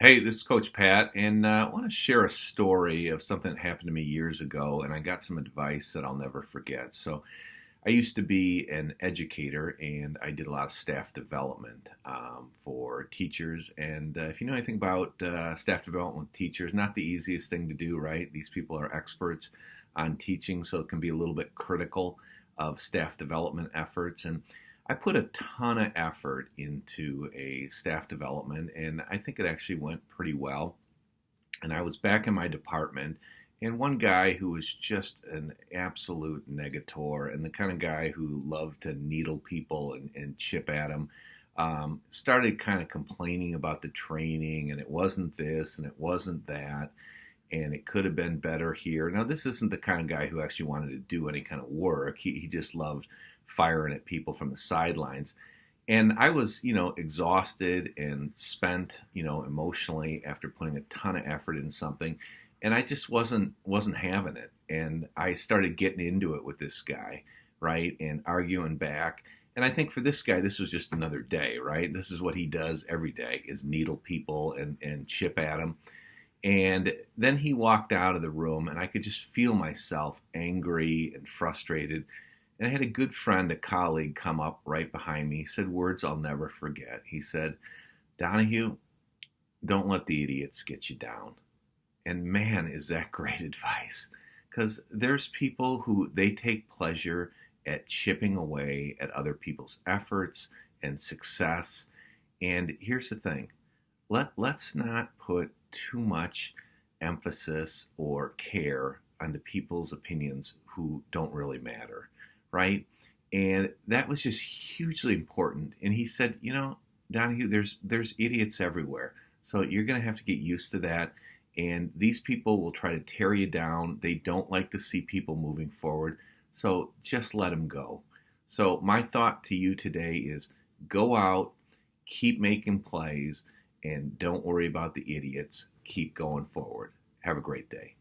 Hey, this is Coach Pat, and I want to share a story of something that happened to me years ago, and I got some advice that I'll never forget. So, I used to be an educator, and I did a lot of staff development for teachers. And if you know anything about staff development with teachers, not the easiest thing to do, right? These people are experts on teaching, so it can be a little bit critical of staff development efforts. And I put a ton of effort into a staff development, and I think it actually went pretty well. And I was back in my department, and one guy who was just an absolute negator and the kind of guy who loved to needle people and chip at them started kind of complaining about the training, and it wasn't this and it wasn't that, and it could have been better here. Now, this isn't the kind of guy who actually wanted to do any kind of work. He just loved firing at people from the sidelines. And I was, exhausted and spent, emotionally after putting a ton of effort in something, and I just wasn't having it. And I started getting into it with this guy, right, and arguing back. And I think for this guy, this was just another day, right? This is what he does every day: is needle people and chip at them. And then he walked out of the room, and I could just feel myself angry and frustrated. And I had a good friend, a colleague, come up right behind me. He said words I'll never forget. He said, "Donahue, don't let the idiots get you down." And man, is that great advice. Because there's people who they take pleasure at chipping away at other people's efforts and success. And here's the thing, let's not put too much emphasis or care on the people's opinions who don't really matter, right? And that was just hugely important. And he said, Donahue, there's idiots everywhere, so you're going to have to get used to that. And these people will try to tear you down. They don't like to see people moving forward, so just let them go. So my thought to you today is, go out, keep making plays, and don't worry about the idiots. Keep going forward. Have a great day.